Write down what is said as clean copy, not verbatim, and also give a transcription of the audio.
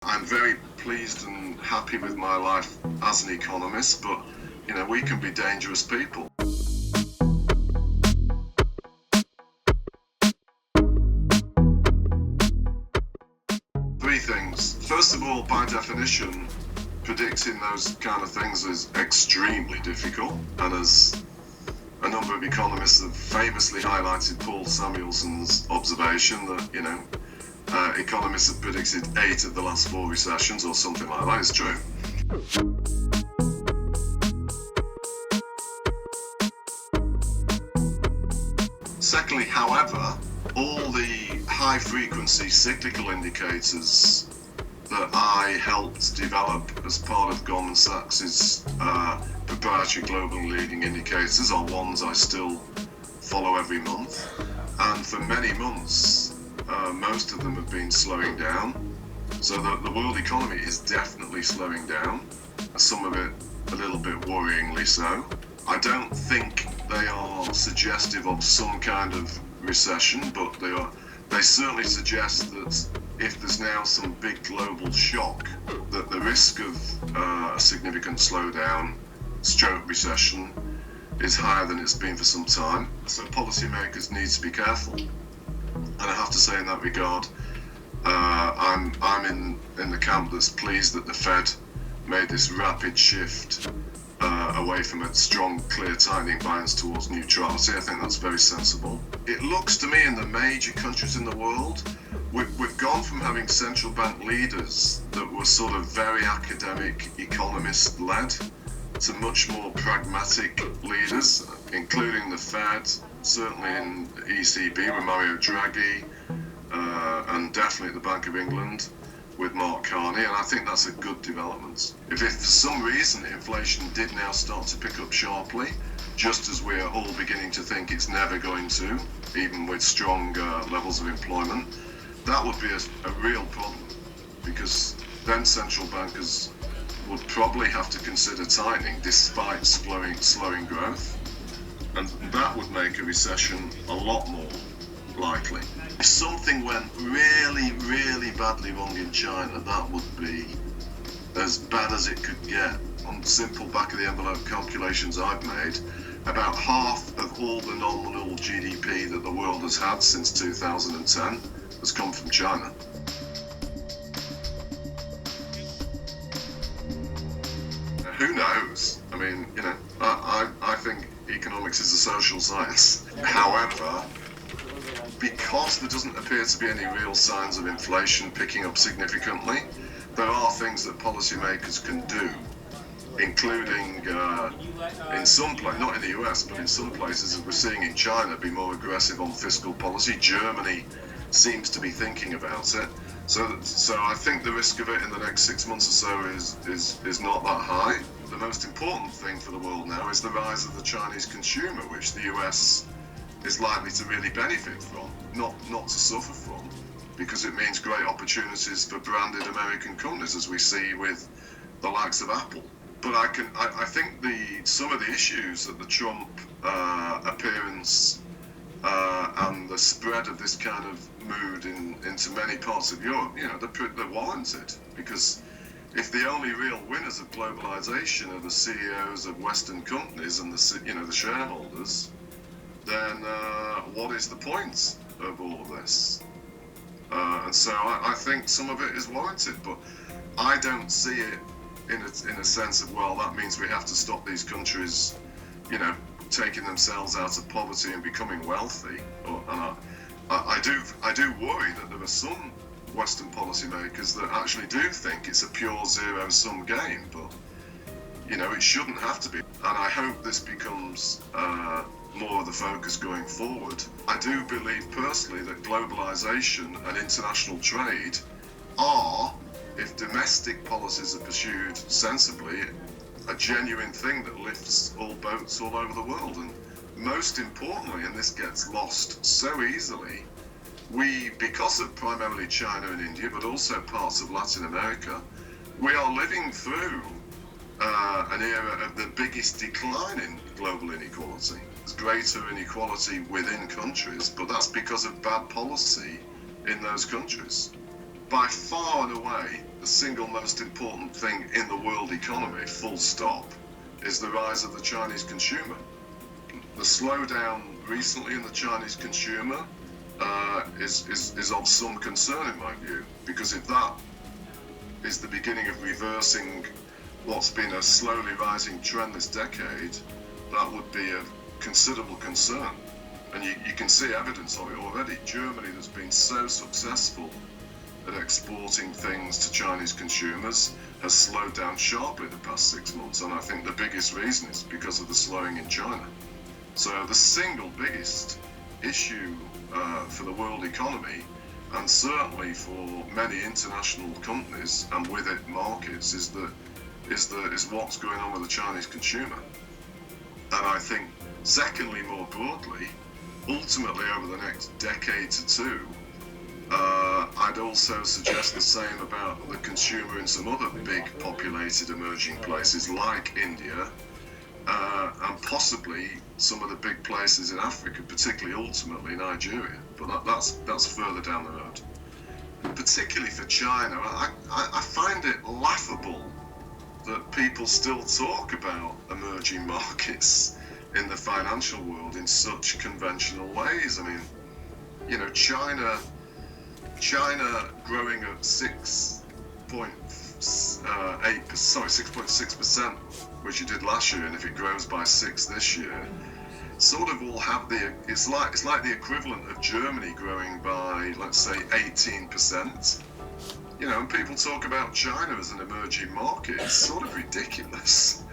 I'm very pleased and happy with my life as an economist, but, we can be dangerous people. Three things. First of all, by definition, predicting those kind of things is extremely difficult, and as a number of economists have famously highlighted Paul Samuelson's observation that, economists have predicted 8 of the last 4 recessions or something like that. It's true. Secondly, however, all the high-frequency cyclical indicators that I helped develop as part of Goldman Sachs's proprietary global leading indicators are ones I still follow every month. And for many months, most of them have been slowing down. So the world economy is definitely slowing down, some of it a little bit worryingly so. I don't think they are suggestive of some kind of recession, but they certainly suggest that if there's now some big global shock, that the risk of a significant slowdown, stroke recession, is higher than it's been for some time. So policymakers need to be careful. And I have to say in that regard, I'm in the camp that's pleased that the Fed made this rapid shift away from a strong, clear tightening bias towards neutrality. I think that's very sensible. It looks to me in the major countries in the world, we've gone from having central bank leaders that were sort of very academic, economist-led, to much more pragmatic leaders, including the Fed, certainly in the ECB with Mario Draghi, and definitely at the Bank of England with Mark Carney, and I think that's a good development. If for some reason inflation did now start to pick up sharply, just as we're all beginning to think it's never going to, even with strong levels of employment, that would be a real problem, because then central bankers would probably have to consider tightening despite slowing growth, and that would make a recession a lot more likely. If something went really, really badly wrong in China, that would be as bad as it could get. On simple back-of-the-envelope calculations I've made, about half of all the nominal GDP that the world has had since 2010 has come from China. Who knows? I mean, I think economics is a social science. However, because there doesn't appear to be any real signs of inflation picking up significantly, there are things that policymakers can do, including in some places, not in the US, but in some places, as we're seeing in China, be more aggressive on fiscal policy. Germany seems to be thinking about it. So I think the risk of it in the next 6 months or so is not that high. The most important thing for the world now is the rise of the Chinese consumer, which the US is likely to really benefit from, not to suffer from, because it means great opportunities for branded American companies, as we see with the likes of Apple. But I think some of the issues that the Trump appearance and the spread of this kind of mood into many parts of Europe, they're warranted, because if the only real winners of globalization are the CEOs of Western companies and the shareholders, then what is the point of all of this? And so I think some of it is warranted, but I don't see it in a sense of, well, that means we have to stop these countries, taking themselves out of poverty and becoming wealthy. And I do worry that there are some Western policymakers that actually do think it's a pure zero-sum game, but it shouldn't have to be. And I hope this becomes more of the focus going forward. I do believe personally that globalization and international trade are, if domestic policies are pursued sensibly, a genuine thing that lifts all boats all over the world. And most importantly, and this gets lost so easily, we, because of primarily China and India, but also parts of Latin America, we are living through an era of the biggest decline in global inequality. There's greater inequality within countries, but that's because of bad policy in those countries. by far and away, the single most important thing in the world economy, full stop, is the rise of the Chinese consumer. The slowdown recently in the Chinese consumer is of some concern in my view, because if that is the beginning of reversing what's been a slowly rising trend this decade, that would be of considerable concern. And you can see evidence of it already. Germany, that's been so successful at exporting things to Chinese consumers, has slowed down sharply the past 6 months, and I think the biggest reason is because of the slowing in China. So the single biggest issue for the world economy, and certainly for many international companies and with it markets, is what's going on with the Chinese consumer. And I think, secondly, more broadly, ultimately over the next decade to two, I'd also suggest the same about the consumer in some other big populated emerging places like India, and possibly some of the big places in Africa, particularly ultimately Nigeria. But that's further down the road. Particularly for China, I find it laughable that people still talk about emerging markets in the financial world in such conventional ways. I mean, you know, China growing at 6.6%, which it did last year, and if it grows by 6 this year, sort of will have it's like the equivalent of Germany growing by, let's say, 18%. You know, and people talk about China as an emerging market. It's sort of ridiculous.